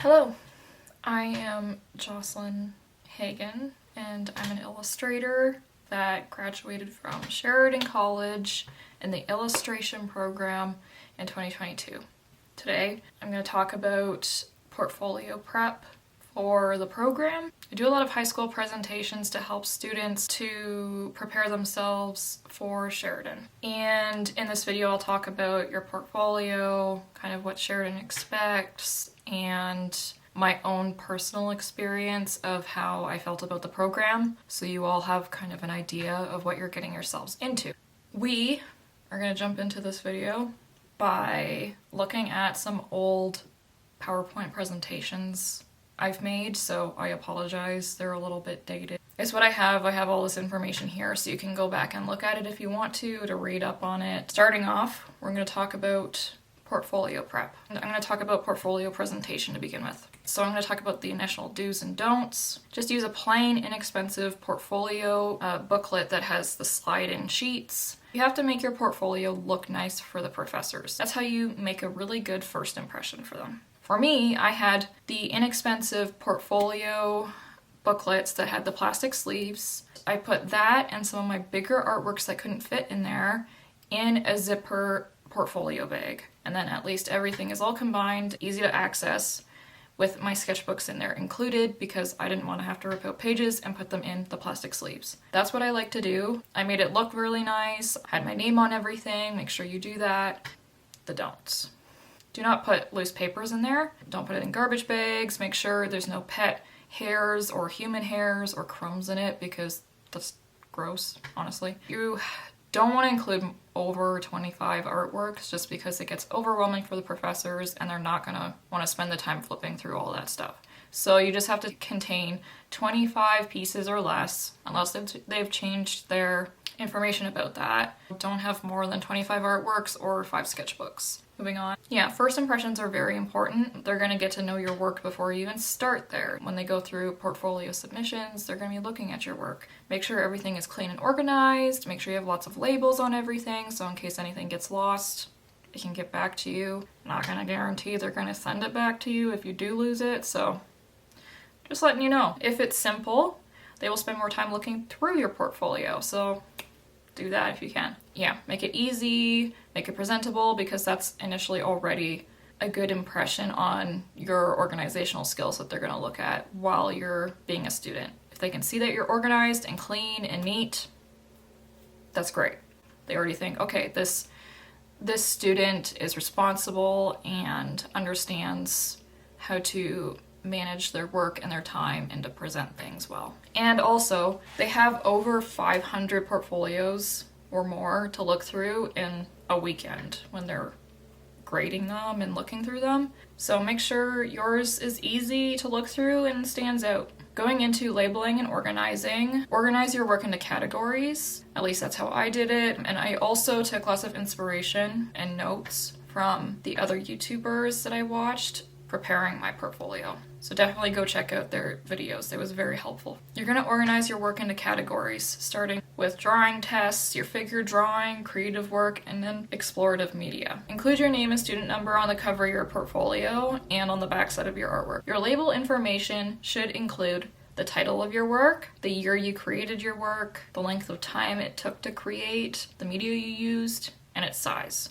Hello, I am Jocelyn Hagen, and I'm an illustrator that graduated from Sheridan College in the illustration program in 2022. Today, I'm going to talk about portfolio prep for the program. I do a lot of high school presentations to help students to prepare themselves for Sheridan. And in this video, I'll talk about your portfolio, kind of what Sheridan expects, and my own personal experience of how I felt about the program, so you all have kind of an idea of what you're getting yourselves into. We are going to jump into this video by looking at some old PowerPoint presentations I've made, so I apologize, they're a little bit dated. It's what I have all this information here, so you can go back and look at it if you want to read up on it. Starting off, we're going to talk about portfolio prep. And I'm going to talk about portfolio presentation to begin with. So I'm going to talk about the initial do's and don'ts. Just use a plain, inexpensive portfolio booklet that has the slide-in sheets. You have to make your portfolio look nice for the professors. That's how you make a really good first impression for them. For me, I had the inexpensive portfolio booklets that had the plastic sleeves. I put that and some of my bigger artworks that couldn't fit in there in a zipper portfolio bag. And then at least everything is all combined, easy to access, with my sketchbooks in there included because I didn't want to have to rip out pages and put them in the plastic sleeves. That's what I like to do. I made it look really nice, had my name on everything, make sure you do that. The don'ts. Do not put loose papers in there. Don't put it in garbage bags. Make sure there's no pet hairs or human hairs or crumbs in it because that's gross, honestly. You don't want to include over 25 artworks just because it gets overwhelming for the professors and they're not going to want to spend the time flipping through all that stuff. So you just have to contain 25 pieces or less, unless they've changed their information about that. Don't have more than 25 artworks or 5 sketchbooks. Moving on. Yeah, first impressions are very important. They're going to get to know your work before you even start there. When they go through portfolio submissions, they're going to be looking at your work. Make sure everything is clean and organized. Make sure you have lots of labels on everything, so in case anything gets lost, it can get back to you. I'm not going to guarantee they're going to send it back to you if you do lose it, so just letting you know. If it's simple, they will spend more time looking through your portfolio, so do that if you can. Yeah, make it easy, make it presentable, because that's initially already a good impression on your organizational skills that they're going to look at while you're being a student. If they can see that you're organized and clean and neat, that's great. They already think, okay, this student is responsible and understands how to manage their work and their time and to present things well. And also, they have over 500 portfolios or more to look through in a weekend when they're grading them and looking through them. So make sure yours is easy to look through and stands out. Going into labeling and organizing, organize your work into categories. At least that's how I did it. And I also took lots of inspiration and notes from the other YouTubers that I watched preparing my portfolio. So definitely go check out their videos. It was very helpful. You're going to organize your work into categories, starting with drawing tests, your figure drawing, creative work, and then explorative media. Include your name and student number on the cover of your portfolio and on the backside of your artwork. Your label information should include the title of your work, the year you created your work, the length of time it took to create, the media you used, and its size.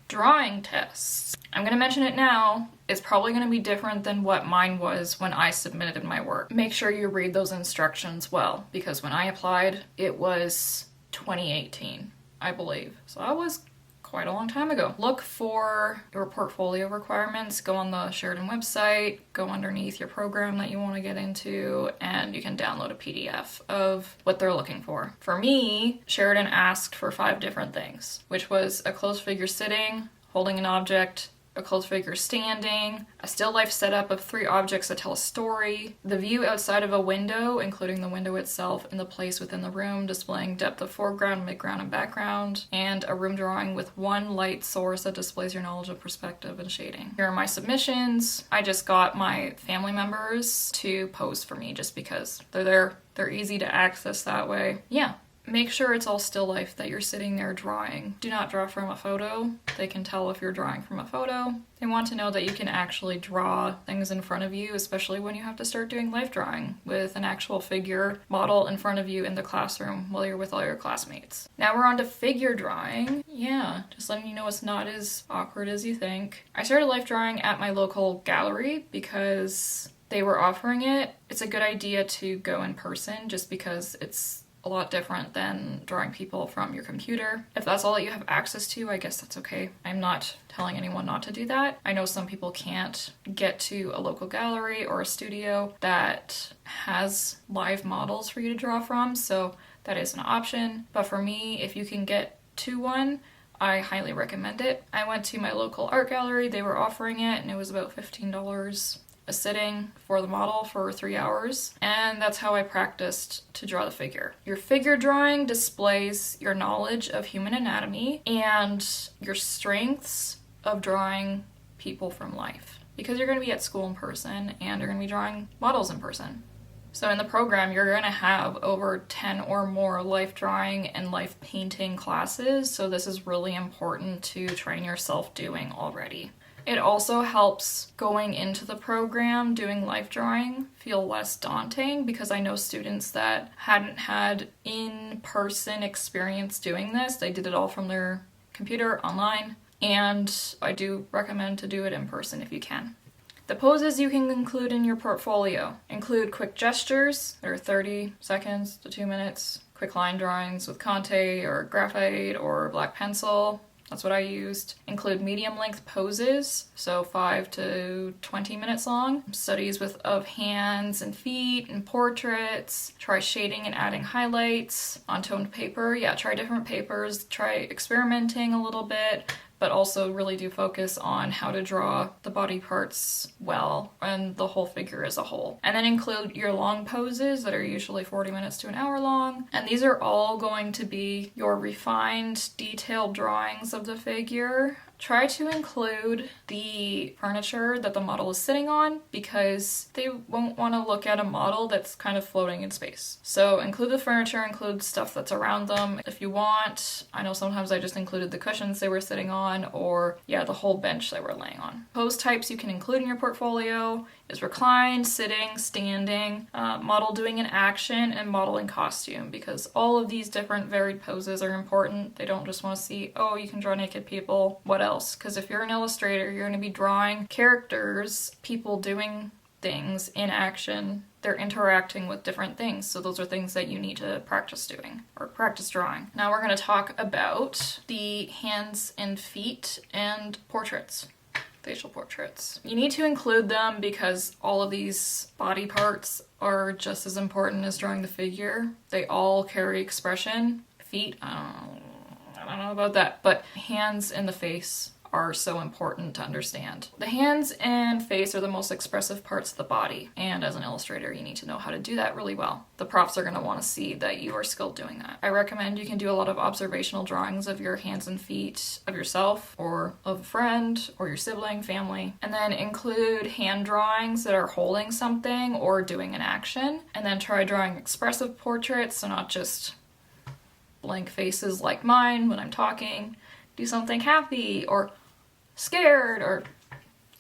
Drawing tests. I'm going to mention it now. It's probably going to be different than what mine was when I submitted my work. Make sure you read those instructions well, because when I applied, it was 2018, I believe. So that was quite a long time ago. Look for your portfolio requirements. Go on the Sheridan website, go underneath your program that you want to get into, and you can download a PDF of what they're looking for. For me, Sheridan asked for 5 different things, which was a closed figure sitting, holding an object, a closed figure standing, a still life setup of 3 objects that tell a story, the view outside of a window, including the window itself and the place within the room, displaying depth of foreground, midground, and background, and a room drawing with 1 light source that displays your knowledge of perspective and shading. Here are my submissions. I just got my family members to pose for me just because they're there. They're easy to access that way. Yeah. make sure it's all still life that you're sitting there drawing. Do not draw from a photo. They can tell if you're drawing from a photo. They want to know that you can actually draw things in front of you, especially when you have to start doing life drawing with an actual figure model in front of you in the classroom while you're with all your classmates. Now we're on to figure drawing. Yeah, just letting you know it's not as awkward as you think. I started life drawing at my local gallery because they were offering it. It's a good idea to go in person just because it's a lot different than drawing people from your computer. If that's all that you have access to, I guess that's okay. I'm not telling anyone not to do that. I know some people can't get to a local gallery or a studio that has live models for you to draw from, so that is an option. But for me, if you can get to one, I highly recommend it. I went to my local art gallery, they were offering it, and it was about $15 a sitting for the model for 3 hours, and that's how I practiced to draw the figure. Your figure drawing displays your knowledge of human anatomy and your strengths of drawing people from life, because you're going to be at school in person and you're going to be drawing models in person. So in the program, you're going to have over 10 or more life drawing and life painting classes, so this is really important to train yourself doing already. It also helps going into the program doing life drawing feel less daunting, because I know students that hadn't had in-person experience doing this. They did it all from their computer online, and I do recommend to do it in person if you can. The poses you can include in your portfolio include quick gestures that are 30 seconds to 2 minutes, quick line drawings with Conte or graphite or black pencil. That's what I used. Include medium length poses, so 5 to 20 minutes long. Studies of hands and feet and portraits. Try shading and adding highlights on toned paper. Yeah, try different papers. Try experimenting a little bit, but also really do focus on how to draw the body parts well and the whole figure as a whole. And then include your long poses that are usually 40 minutes to an hour long. And these are all going to be your refined, detailed drawings of the figure. Try to include the furniture that the model is sitting on, because they won't want to look at a model that's kind of floating in space. So include the furniture, include stuff that's around them if you want. I know sometimes I just included the cushions they were sitting on, or yeah, the whole bench they were laying on. Pose types you can include in your portfolio is reclined, sitting, standing, model doing an action, and model in costume, because all of these different varied poses are important. They don't just want to see, oh, you can draw naked people, what else? Because if you're an illustrator, you're going to be drawing characters, people doing things in action. They're interacting with different things, so those are things that you need to practice doing or practice drawing. Now we're going to talk about the hands and feet and portraits. Facial portraits. You need to include them because all of these body parts are just as important as drawing the figure. They all carry expression. Feet, I don't know about that, but hands and the face are so important to understand. The hands and face are the most expressive parts of the body, and as an illustrator you need to know how to do that really well. The profs are going to want to see that you are skilled doing that. I recommend you can do a lot of observational drawings of your hands and feet of yourself or of a friend or your sibling, family, and then include hand drawings that are holding something or doing an action, and then try drawing expressive portraits, so not just blank faces like mine when I'm talking. Do something happy or scared, or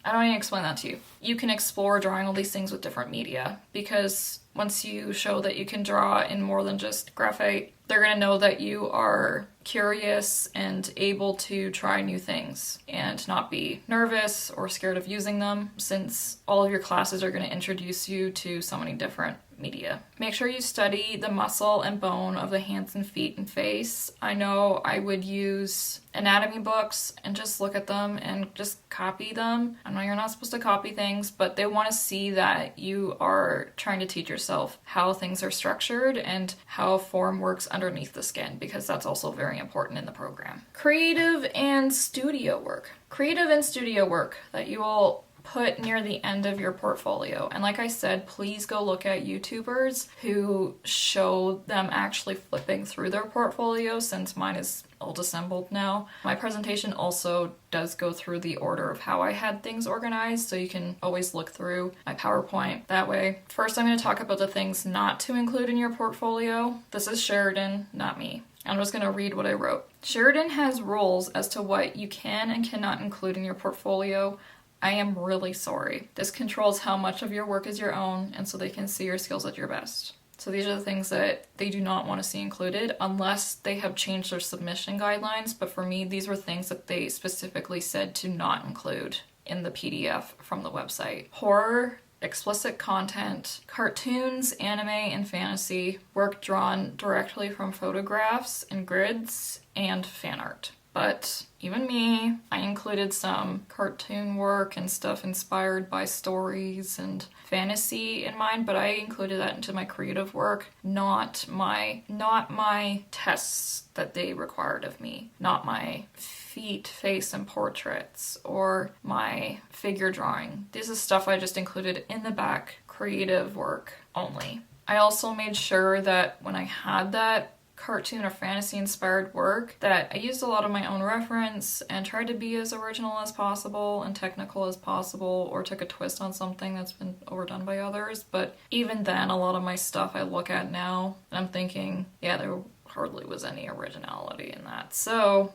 I don't even explain that to you. You can explore drawing all these things with different media, because once you show that you can draw in more than just graphite, they're going to know that you are curious and able to try new things and not be nervous or scared of using them, since all of your classes are going to introduce you to so many different media. Make sure you study the muscle and bone of the hands and feet and face. I know I would use anatomy books and just look at them and just copy them. I know you're not supposed to copy things, but they want to see that you are trying to teach yourself how things are structured and how form works underneath the skin, because that's also very important in the program. Creative and studio work. Creative and studio work that you will put near the end of your portfolio. And like I said, please go look at YouTubers who show them actually flipping through their portfolio, since mine is all disassembled now. My presentation also does go through the order of how I had things organized, so you can always look through my PowerPoint that way. First, I'm going to talk about the things not to include in your portfolio. This is Sheridan, not me. I'm just going to read what I wrote. Sheridan has rules as to what you can and cannot include in your portfolio. I am really sorry. This controls how much of your work is your own, and so they can see your skills at your best. So these are the things that they do not want to see included unless they have changed their submission guidelines. But for me, these were things that they specifically said to not include in the PDF from the website. Horror, explicit content, cartoons, anime, and fantasy, work drawn directly from photographs and grids, and fan art. But even me, I included some cartoon work and stuff inspired by stories and fantasy in mine, but I included that into my creative work, not my tests that they required of me, not my feet, face, and portraits, or my figure drawing. This is stuff I just included in the back, creative work only. I also made sure that when I had that cartoon or fantasy inspired work, that I used a lot of my own reference and tried to be as original as possible and technical as possible, or took a twist on something that's been overdone by others. But even then, a lot of my stuff I look at now and I'm thinking, yeah, there hardly was any originality in that. So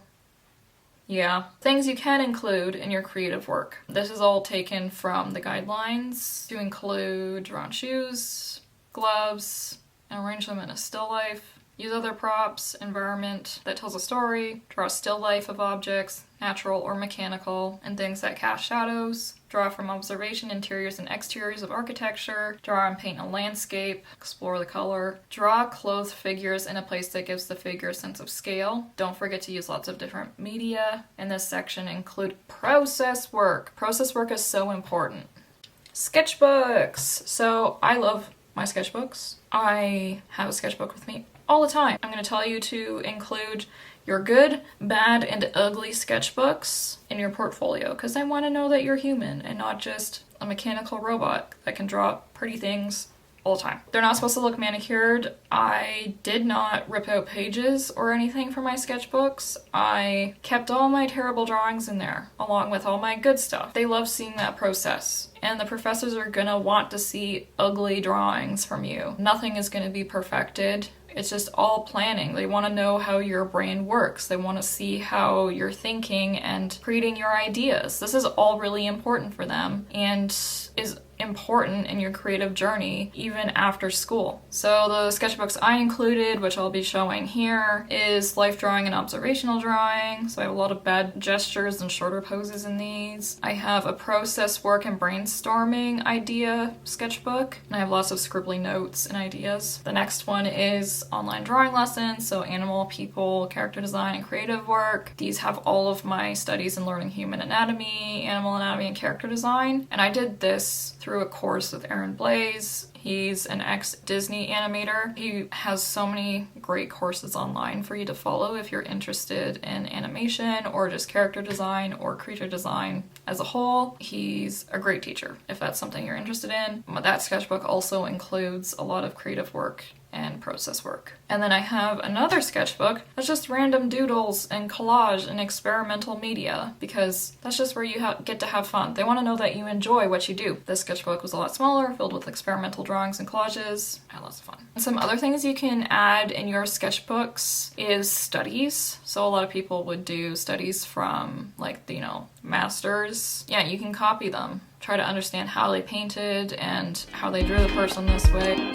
yeah, things you can include in your creative work. This is all taken from the guidelines to include drawn shoes, gloves, and arrange them in a still life. Use other props, environment that tells a story, draw a still life of objects, natural or mechanical, and things that cast shadows. Draw from observation interiors and exteriors of architecture. Draw and paint a landscape. Explore the color. Draw clothed figures in a place that gives the figure a sense of scale. Don't forget to use lots of different media. In this section include process work. Process work is so important. Sketchbooks. So I love my sketchbooks. I have a sketchbook with me all the time. I'm going to tell you to include your good, bad, and ugly sketchbooks in your portfolio, because I want to know that you're human and not just a mechanical robot that can draw pretty things all the time. They're not supposed to look manicured. I did not rip out pages or anything for my sketchbooks. I kept all my terrible drawings in there, along with all my good stuff. They love seeing that process. And the professors are gonna want to see ugly drawings from you. Nothing is gonna be perfected. It's just all planning. They want to know how your brain works. They want to see how you're thinking and creating your ideas. This is all really important for them and is important in your creative journey even after school. So the sketchbooks I included, which I'll be showing here, is life drawing and observational drawing. So I have a lot of bad gestures and shorter poses in these. I have a process work and brainstorming idea sketchbook, and I have lots of scribbly notes and ideas. The next one is online drawing lessons, so animal, people, character design, and creative work. These have all of my studies in learning human anatomy, animal anatomy, and character design. And I did this through a course with Blaise. He's an ex-Disney animator. He has so many great courses online for you to follow if you're interested in animation or just character design or creature design as a whole. He's a great teacher if that's something you're interested in. That sketchbook also includes a lot of creative work and process work. And then I have another sketchbook that's just random doodles and collage and experimental media, because that's just where you get to have fun. They want to know that you enjoy what you do. This sketchbook was a lot smaller, filled with experimental drawings and collages. I had lots of fun. Some other things you can add in your sketchbooks is studies. So a lot of people would do studies from masters. Yeah, you can copy them. Try to understand how they painted and how they drew the person this way.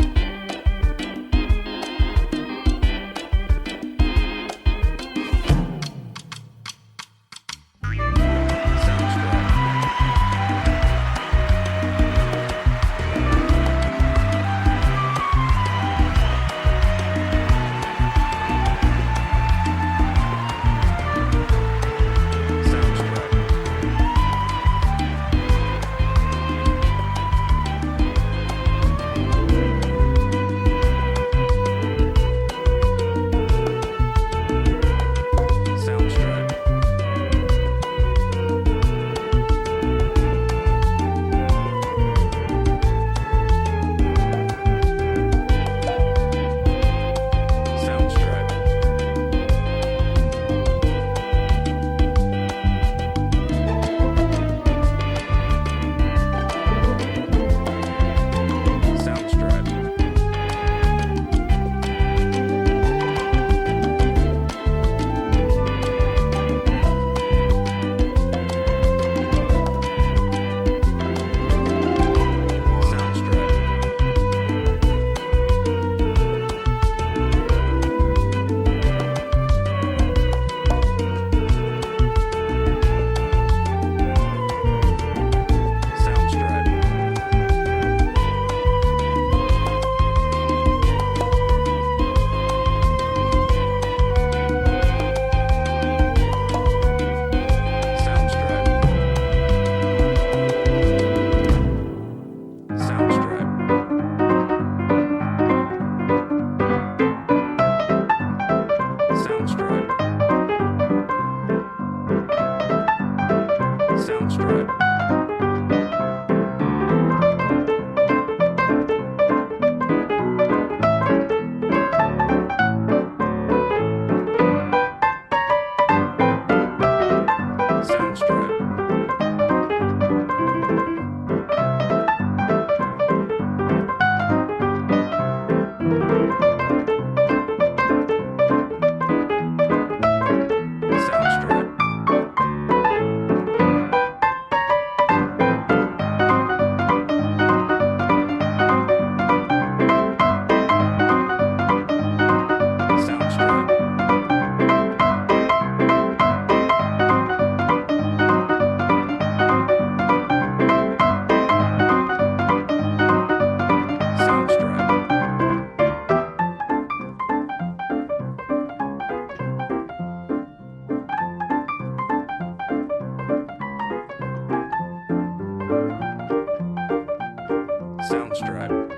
Soundstripe.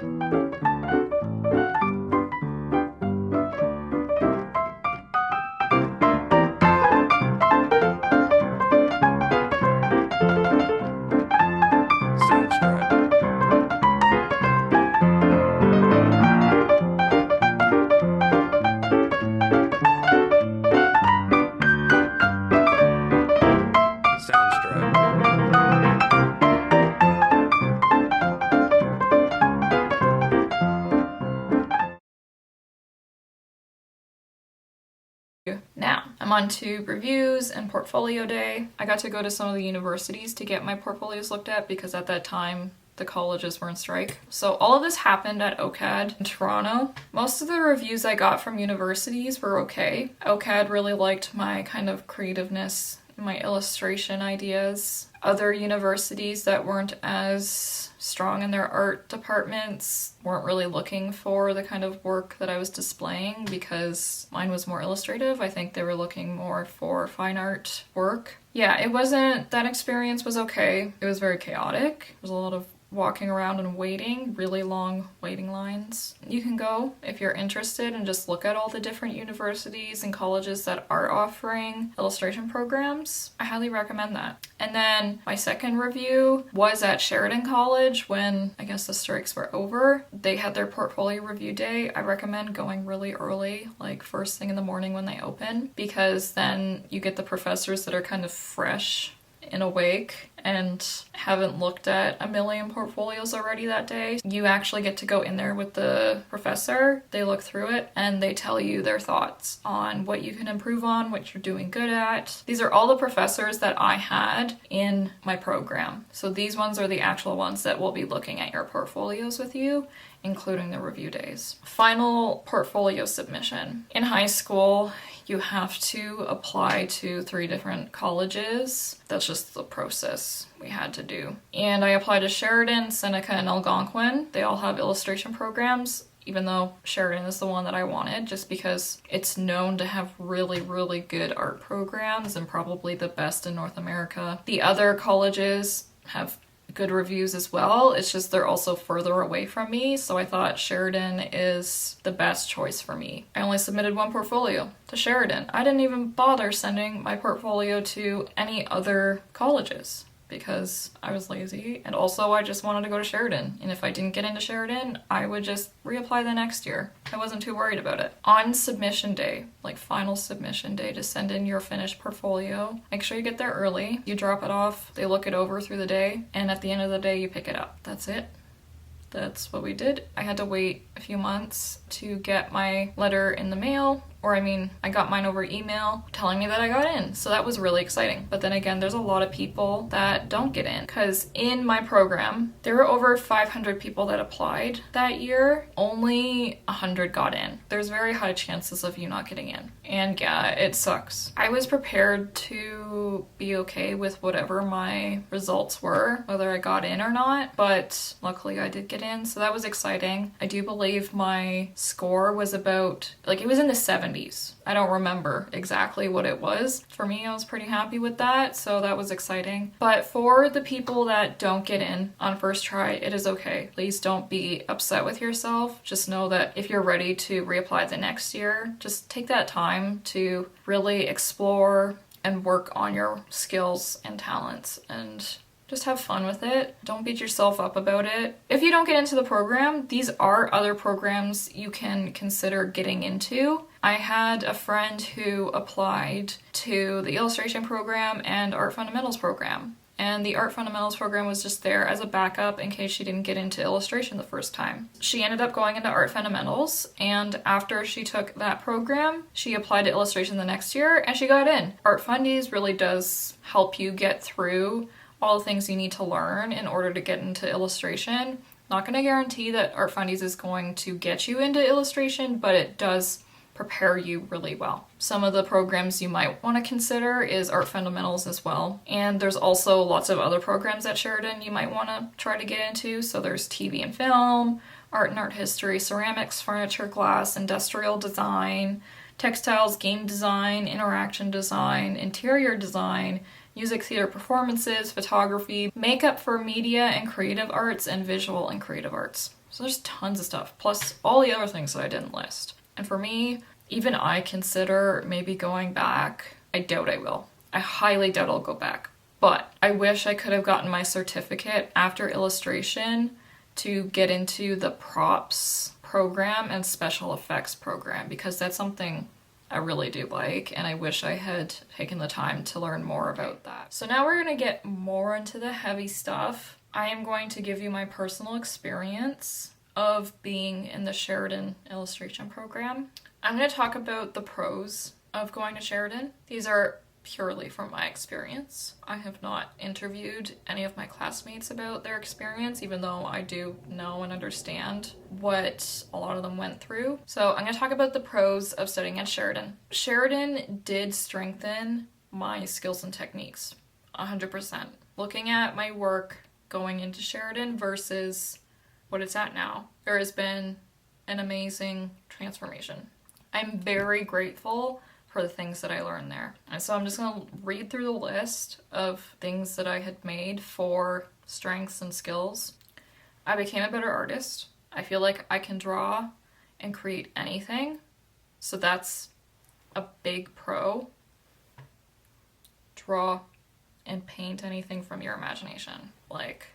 Now, I'm on to reviews and portfolio day. I got to go to some of the universities to get my portfolios looked at because at that time the colleges were in strike. So all of this happened at OCAD in Toronto. Most of the reviews I got from universities were okay. OCAD really liked my kind of creativeness, my illustration ideas. Other universities that weren't as strong in their art departments weren't really looking for the kind of work that I was displaying because mine was more illustrative. I think they were looking more for fine art work. Yeah, that experience was okay. It was very chaotic. There was a lot of walking around and waiting, really long waiting lines. You can go if you're interested and just look at all the different universities and colleges that are offering illustration programs. I highly recommend that. And then my second review was at Sheridan College when I guess the strikes were over. They had their portfolio review day. I recommend going really early, like first thing in the morning when they open, because then you get the professors that are kind of fresh and awake and haven't looked at a million portfolios already that day. You actually get to go in there with the professor. They look through it and they tell you their thoughts on what you can improve on, what you're doing good at. These are all the professors that I had in my program. So these ones are the actual ones that will be looking at your portfolios with you, including the review days. Final portfolio submission. In high school, you have to apply to 3 different colleges. That's just the process we had to do. And I applied to Sheridan, Seneca, and Algonquin. They all have illustration programs, even though Sheridan is the one that I wanted, just because it's known to have really, really good art programs and probably the best in North America. The other colleges have good reviews as well. It's just they're also further away from me, so I thought Sheridan is the best choice for me. I only submitted 1 portfolio to Sheridan. I didn't even bother sending my portfolio to any other colleges because I was lazy, and also I just wanted to go to Sheridan, and if I didn't get into Sheridan, I would just reapply the next year. I wasn't too worried about it. On submission day, like final submission day to send in your finished portfolio, make sure you get there early. You drop it off, they look it over through the day, and at the end of the day you pick it up. That's it. That's what we did. I had to wait a few months to get my letter in the mail, I got mine over email telling me that I got in. So that was really exciting. But then again, there's a lot of people that don't get in because in my program, there were over 500 people that applied that year. Only 100 got in. There's very high chances of you not getting in. And yeah, it sucks. I was prepared to be okay with whatever my results were, whether I got in or not, but luckily I did get in, so that was exciting. I do believe my score was about, it was in the 70s. I don't remember exactly what it was. For me, I was pretty happy with that, so that was exciting. But for the people that don't get in on first try, it is okay. Please don't be upset with yourself. Just know that if you're ready to reapply the next year, just take that time to really explore and work on your skills and talents and just have fun with it. Don't beat yourself up about it. If you don't get into the program, these are other programs you can consider getting into. I had a friend who applied to the illustration program and art fundamentals program. And the art fundamentals program was just there as a backup in case she didn't get into illustration the first time. She ended up going into art fundamentals, and after she took that program, she applied to illustration the next year and she got in. Art Fundies really does help you get through all the things you need to learn in order to get into illustration. Not going to guarantee that Art Fundies is going to get you into illustration, but it does prepare you really well. Some of the programs you might want to consider is Art Fundamentals as well. And there's also lots of other programs at Sheridan you might want to try to get into. So there's TV and film, art and art history, ceramics, furniture, glass, industrial design, textiles, game design, interaction design, interior design, music theater performances, photography, makeup for media and creative arts, and visual and creative arts. So there's tons of stuff, plus all the other things that I didn't list. And for me, even I consider maybe going back. I doubt I will. I highly doubt I'll go back. But I wish I could have gotten my certificate after illustration to get into the props program and special effects program, because that's something I really do like, and I wish I had taken the time to learn more about that. So now we're going to get more into the heavy stuff. I am going to give you my personal experience of being in the Sheridan Illustration program. I'm going to talk about the pros of going to Sheridan. These are purely from my experience. I have not interviewed any of my classmates about their experience, even though I do know and understand what a lot of them went through. So I'm going to talk about the pros of studying at Sheridan. Sheridan did strengthen my skills and techniques, 100%. Looking at my work going into Sheridan versus what it's at now, there has been an amazing transformation. I'm very grateful for the things that I learned there. And so I'm just going to read through the list of things that I had made for strengths and skills. I became a better artist. I feel like I can draw and create anything. So that's a big pro. Draw and paint anything from your imagination. Like,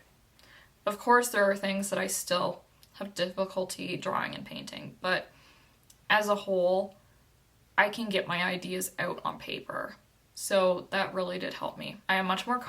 of course there are things that I still have difficulty drawing and painting, but as a whole, I can get my ideas out on paper. So that really did help me. I am much more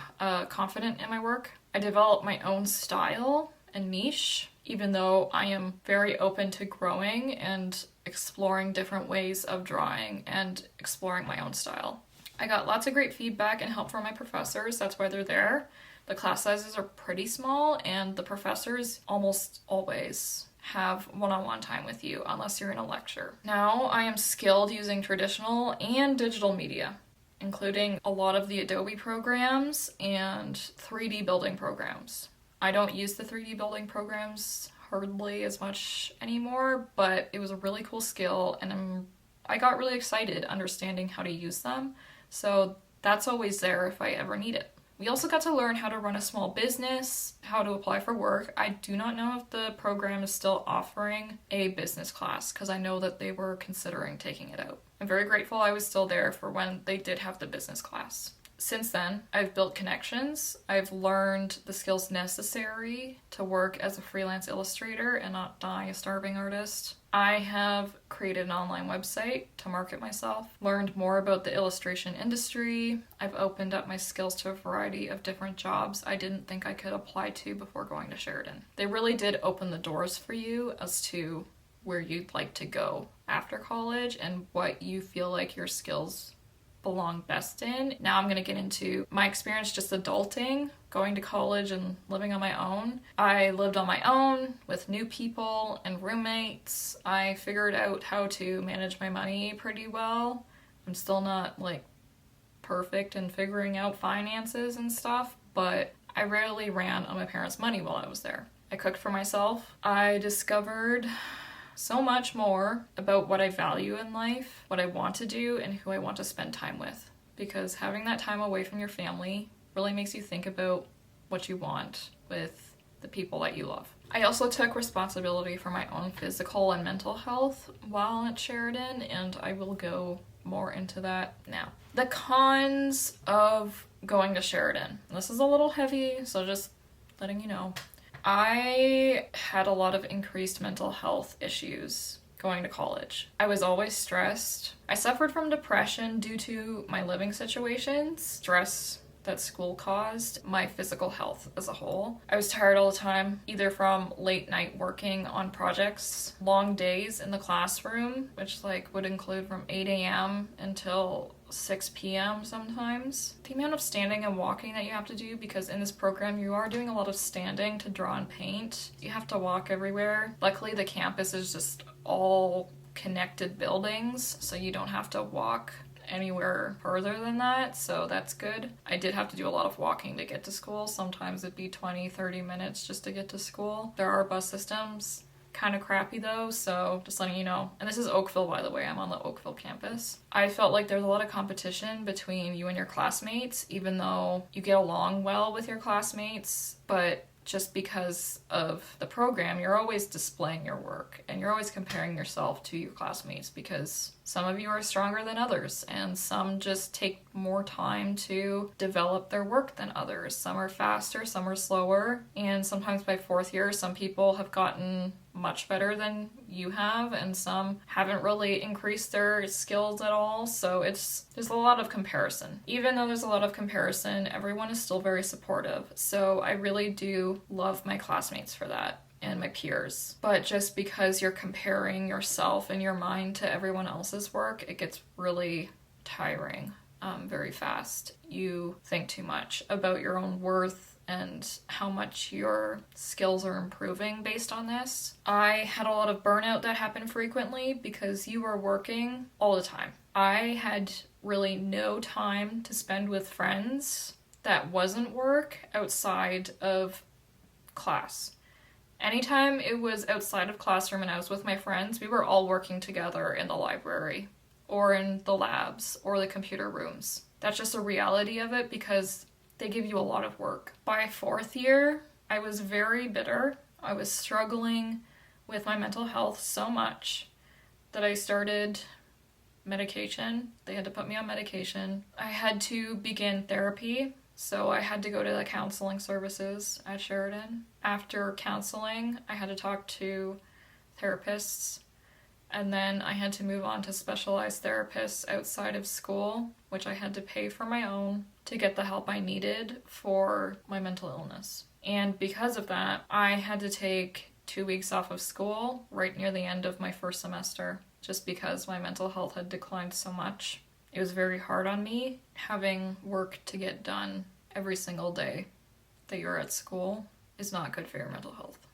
confident in my work. I developed my own style and niche, even though I am very open to growing and exploring different ways of drawing and exploring my own style. I got lots of great feedback and help from my professors. That's why they're there. The class sizes are pretty small, and the professors almost always have one-on-one time with you unless you're in a lecture. Now I am skilled using traditional and digital media, including a lot of the Adobe programs and 3D building programs. I don't use the 3D building programs hardly as much anymore, but it was a really cool skill, and I got really excited understanding how to use them, so that's always there if I ever need it. We also got to learn how to run a small business, how to apply for work. I do not know if the program is still offering a business class, because I know that they were considering taking it out. I'm very grateful I was still there for when they did have the business class. Since then, I've built connections. I've learned the skills necessary to work as a freelance illustrator and not die a starving artist. I have created an online website to market myself, learned more about the illustration industry. I've opened up my skills to a variety of different jobs I didn't think I could apply to before going to Sheridan. They really did open the doors for you as to where you'd like to go after college and what you feel like your skills belong best in. Now I'm going to get into my experience just adulting, going to college and living on my own. I lived on my own with new people and roommates. I figured out how to manage my money pretty well. I'm still not like perfect in figuring out finances and stuff, but I rarely ran on my parents' money while I was there. I cooked for myself. I discovered so much more about what I value in life, what I want to do, and who I want to spend time with. Because having that time away from your family really makes you think about what you want with the people that you love. I also took responsibility for my own physical and mental health while at Sheridan, and I will go more into that now. The cons of going to Sheridan. This is a little heavy, so just letting you know. I had a lot of increased mental health issues going to college. I was always stressed. I suffered from depression due to my living situations, stress that school caused, my physical health as a whole. I was tired all the time, either from late night working on projects, long days in the classroom, which would include from 8 a.m. until 6 p.m. sometimes. The amount of standing and walking that you have to do, because in this program you are doing a lot of standing to draw and paint. You have to walk everywhere. Luckily the campus is just all connected buildings, so you don't have to walk anywhere further than that, so that's good. I did have to do a lot of walking to get to school. Sometimes it'd be 20-30 minutes just to get to school. There are bus systems kind of crappy though, so just letting you know. And this is Oakville, by the way. I'm on the Oakville campus. I felt like there's a lot of competition between you and your classmates, even though you get along well with your classmates, but just because of the program, you're always displaying your work and you're always comparing yourself to your classmates because some of you are stronger than others and some just take more time to develop their work than others. Some are faster, some are slower, and sometimes by fourth year, some people have gotten much better than you have and some haven't really increased their skills at all. So there's a lot of comparison. Even though there's a lot of comparison, everyone is still very supportive. So I really do love my classmates for that and my peers. But just because you're comparing yourself and your mind to everyone else's work, it gets really tiring very fast. You think too much about your own worth and how much your skills are improving based on this. I had a lot of burnout that happened frequently because you were working all the time. I had really no time to spend with friends that wasn't work outside of class. Anytime it was outside of classroom and I was with my friends, we were all working together in the library or in the labs or the computer rooms. That's just a reality of it because they give you a lot of work. By fourth year, I was very bitter. I was struggling with my mental health so much that I started medication. They had to put me on medication. I had to begin therapy, so I had to go to the counseling services at Sheridan. After counseling, I had to talk to therapists, and then I had to move on to specialized therapists outside of school, which I had to pay for my own to get the help I needed for my mental illness. And because of that, I had to take 2 weeks off of school right near the end of my first semester, just because my mental health had declined so much. It was very hard on me having work to get done every single day that you're at school is not good for your mental health,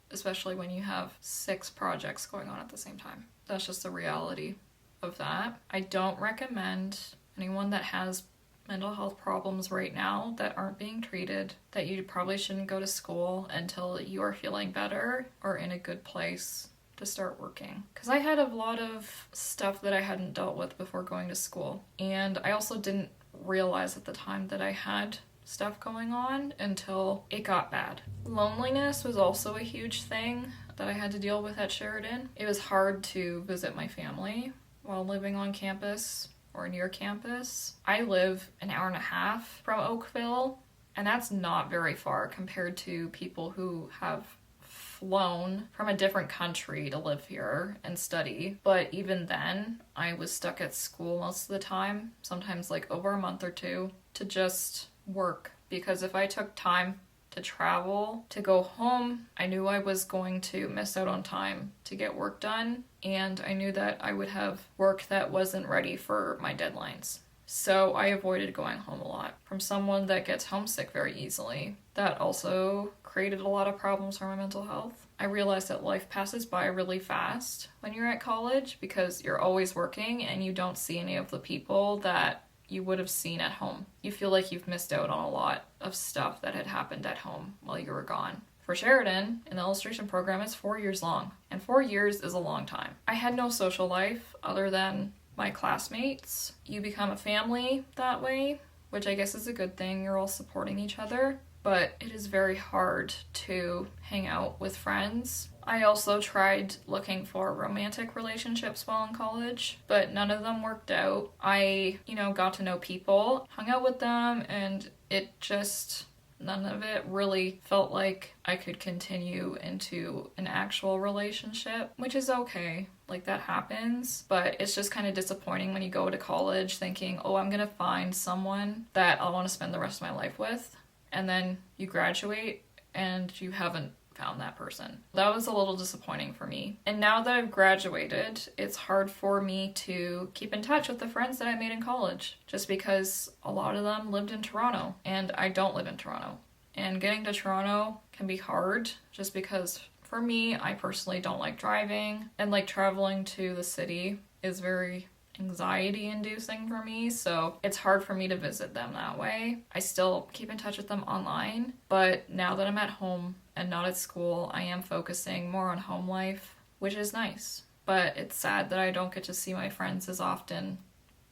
especially when you have 6 projects going on at the same time. That's just the reality of that. I don't recommend anyone that has mental health problems right now that aren't being treated, that you probably shouldn't go to school until you are feeling better or in a good place to start working. Because I had a lot of stuff that I hadn't dealt with before going to school. And I also didn't realize at the time that I had stuff going on until it got bad. Loneliness was also a huge thing that I had to deal with at Sheridan. It was hard to visit my family while living on campus or near campus. I live an hour and a half from Oakville, and that's not very far compared to people who have flown from a different country to live here and study. But even then, I was stuck at school most of the time, sometimes like over a month or two, to just work. Because if I took time to travel, to go home, I knew I was going to miss out on time to get work done, and I knew that I would have work that wasn't ready for my deadlines. So I avoided going home a lot. From someone that gets homesick very easily, that also created a lot of problems for my mental health. I realized that life passes by really fast when you're at college because you're always working and you don't see any of the people that you would have seen at home. You feel like you've missed out on a lot of stuff that had happened at home while you were gone. For Sheridan, in the illustration program, it's 4 years long, and 4 years is a long time. I had no social life other than my classmates. You become a family that way, which I guess is a good thing. You're all supporting each other, but it is very hard to hang out with friends. I also tried looking for romantic relationships while in college, but none of them worked out. I, got to know people, hung out with them, and none of it really felt like I could continue into an actual relationship, which is okay. Like, that happens, but it's just kind of disappointing when you go to college thinking, oh, I'm gonna find someone that I want to spend the rest of my life with, and then you graduate and you haven't found that person. That was a little disappointing for me. And now that I've graduated, it's hard for me to keep in touch with the friends that I made in college, just because a lot of them lived in Toronto and I don't live in Toronto. And getting to Toronto can be hard just because for me, I personally don't like driving, and like traveling to the city is very anxiety inducing for me, so it's hard for me to visit them that way. I still keep in touch with them online, but now that I'm at home, and not at school. I am focusing more on home life, which is nice. But it's sad that I don't get to see my friends as often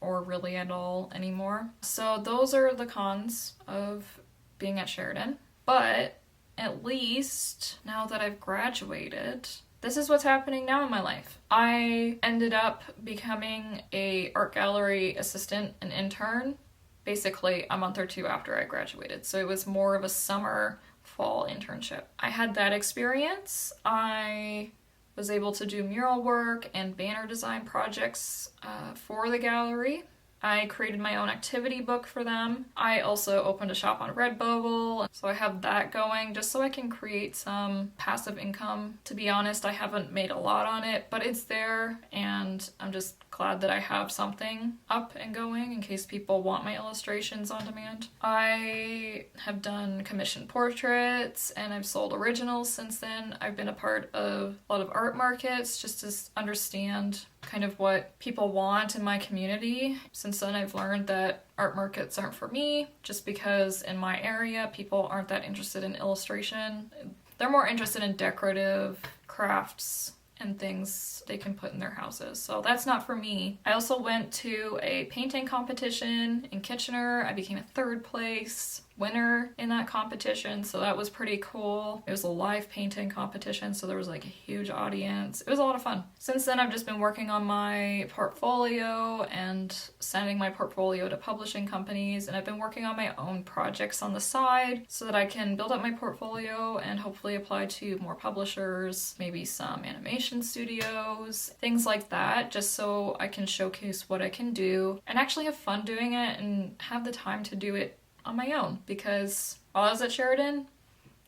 or really at all anymore. So those are the cons of being at Sheridan. But at least now that I've graduated, this is what's happening now in my life. I ended up becoming a art gallery assistant and intern, basically a month or two after I graduated. So it was more of a summer, fall internship. I had that experience. I was able to do mural work and banner design projects for the gallery. I created my own activity book for them. I also opened a shop on Redbubble, so I have that going just so I can create some passive income. To be honest, I haven't made a lot on it, but it's there, and I'm just glad that I have something up and going in case people want my illustrations on demand. I have done commissioned portraits, and I've sold originals since then. I've been a part of a lot of art markets just to understand kind of what people want in my community. Since then, I've learned that art markets aren't for me, just because in my area, people aren't that interested in illustration. They're more interested in decorative crafts and things they can put in their houses. So that's not for me. I also went to a painting competition in Kitchener. I became a third place winner in that competition, so that was pretty cool. It was a live painting competition, so there was like a huge audience. It was a lot of fun. Since then, I've just been working on my portfolio and sending my portfolio to publishing companies, and I've been working on my own projects on the side so that I can build up my portfolio and hopefully apply to more publishers, maybe some animation studios, things like that, just so I can showcase what I can do and actually have fun doing it and have the time to do it on my own, because while I was at Sheridan,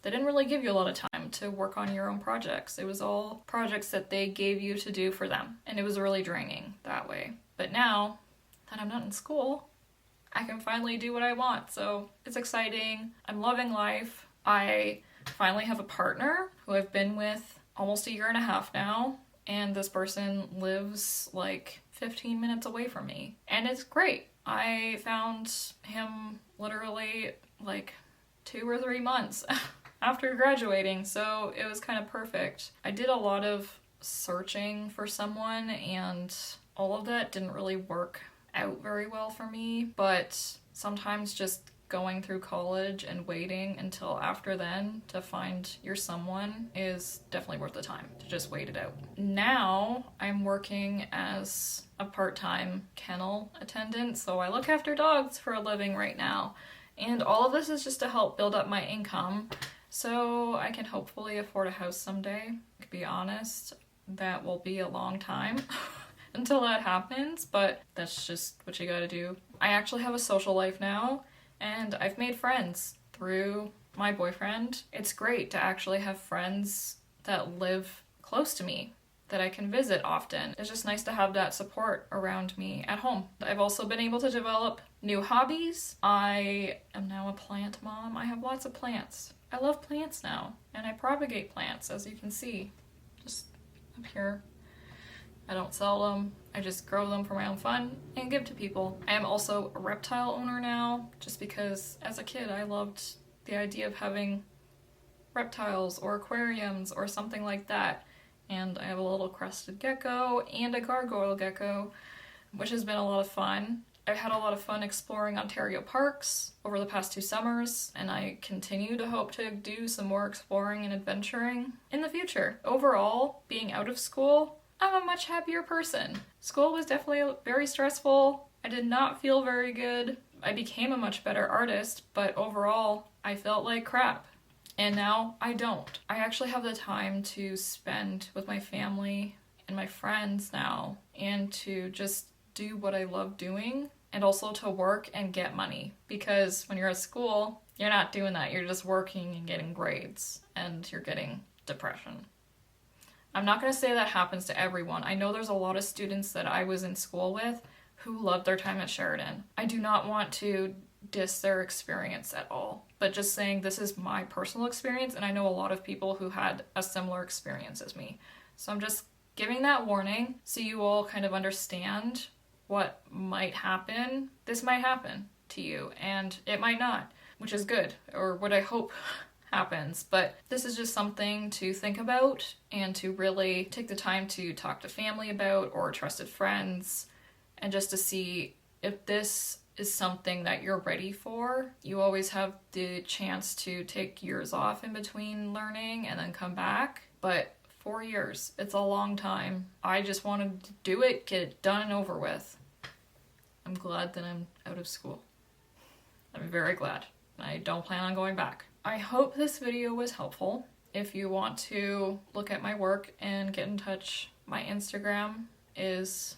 they didn't really give you a lot of time to work on your own projects. It was all projects that they gave you to do for them, and it was really draining that way. But now that I'm not in school, I can finally do what I want, so it's exciting. I'm loving life. I finally have a partner who I've been with almost a year and a half now, and this person lives like 15 minutes away from me, and it's great. I found him literally like 2 or 3 months after graduating, so it was kind of perfect. I did a lot of searching for someone, and all of that didn't really work out very well for me, but sometimes just going through college and waiting until after then to find your someone is definitely worth the time to just wait it out. Now I'm working as a part-time kennel attendant, so I look after dogs for a living right now, and all of this is just to help build up my income so I can hopefully afford a house someday. To be honest, that will be a long time until that happens, but that's just what you gotta do. I actually have a social life now, and I've made friends through my boyfriend. It's great to actually have friends that live close to me that I can visit often. It's just nice to have that support around me at home. I've also been able to develop new hobbies. I am now a plant mom. I have lots of plants. I love plants now, and I propagate plants, as you can see, just up here. I don't sell them, I just grow them for my own fun and give to people. I am also a reptile owner now, just because as a kid I loved the idea of having reptiles or aquariums or something like that. And I have a little crested gecko and a gargoyle gecko, which has been a lot of fun. I've had a lot of fun exploring Ontario parks over the past 2 summers, and I continue to hope to do some more exploring and adventuring in the future. Overall, being out of school, I'm a much happier person. School was definitely very stressful. I did not feel very good. I became a much better artist, but overall, I felt like crap. And now I don't. I actually have the time to spend with my family and my friends now, and to just do what I love doing, and also to work and get money. Because when you're at school, you're not doing that. You're just working and getting grades, and you're getting depression. I'm not going to say that happens to everyone. I know there's a lot of students that I was in school with who loved their time at Sheridan. I do not want to diss their experience at all, but just saying this is my personal experience, and I know a lot of people who had a similar experience as me. So I'm just giving that warning so you all kind of understand what might happen. This might happen to you, and it might not, which is good, or what I hope happens. But this is just something to think about and to really take the time to talk to family about or trusted friends, and just to see if this is something that you're ready for. You always have the chance to take years off in between learning and then come back, but 4 years, it's a long time. I just wanted to do it, get it done and over with. I'm glad that I'm out of school. I'm very glad. I don't plan on going back. I hope this video was helpful. If you want to look at my work and get in touch, my Instagram is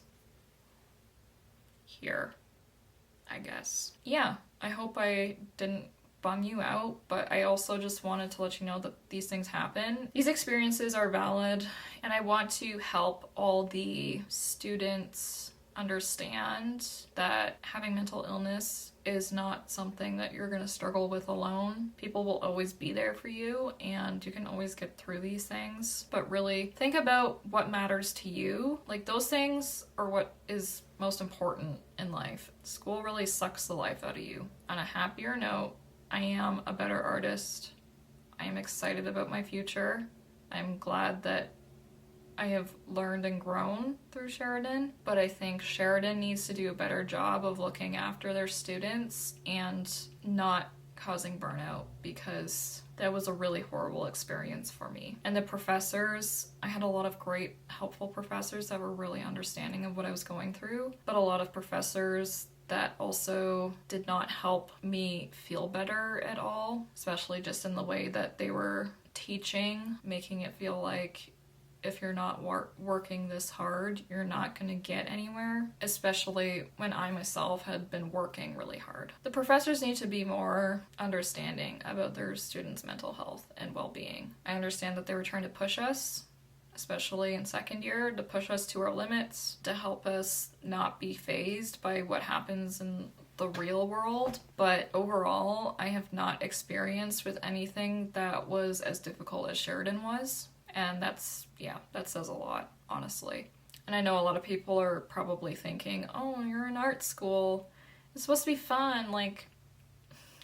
here, I guess. Yeah, I hope I didn't bum you out, but I also just wanted to let you know that these things happen. These experiences are valid, and I want to help all the students understand that having mental illness is not something that you're going to struggle with alone. People will always be there for you, and you can always get through these things. But really think about what matters to you. Like, those things are what is most important in life. School really sucks the life out of you. On a happier note, I am a better artist. I am excited about my future. I'm glad that I have learned and grown through Sheridan, but I think Sheridan needs to do a better job of looking after their students and not causing burnout, because that was a really horrible experience for me. And the professors, I had a lot of great, helpful professors that were really understanding of what I was going through, but a lot of professors that also did not help me feel better at all, especially just in the way that they were teaching, making it feel like if you're not working this hard, you're not going to get anywhere, especially when I myself had been working really hard. The professors need to be more understanding about their students' mental health and well-being. I understand that they were trying to push us, especially in second year, to push us to our limits, to help us not be fazed by what happens in the real world. But overall, I have not experienced with anything that was as difficult as Sheridan was. And that says a lot, honestly. And I know a lot of people are probably thinking, oh, you're in art school. It's supposed to be fun. Like,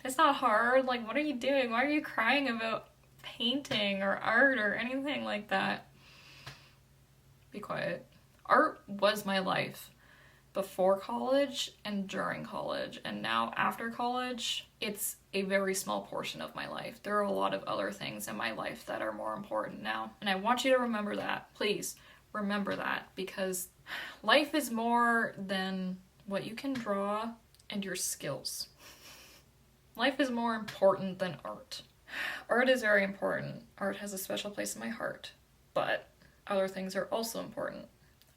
it's not hard. Like, what are you doing? Why are you crying about painting or art or anything like that? Be quiet. Art was my life before college and during college, and now after college, it's a very small portion of my life. There are a lot of other things in my life that are more important now, and I want you to remember that. Please remember that, because life is more than what you can draw and your skills. Life is more important than art. Art is very important. Art has a special place in my heart, but other things are also important.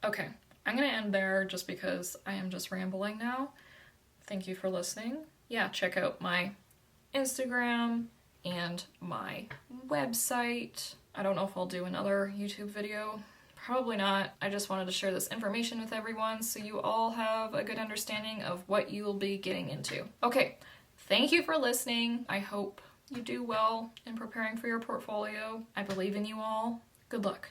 Okay, I'm gonna end there just because I am just rambling now. Thank you for listening. Yeah, check out my Instagram and my website. I don't know if I'll do another YouTube video. Probably not. I just wanted to share this information with everyone so you all have a good understanding of what you will be getting into. Okay, thank you for listening. I hope you do well in preparing for your portfolio. I believe in you all. Good luck.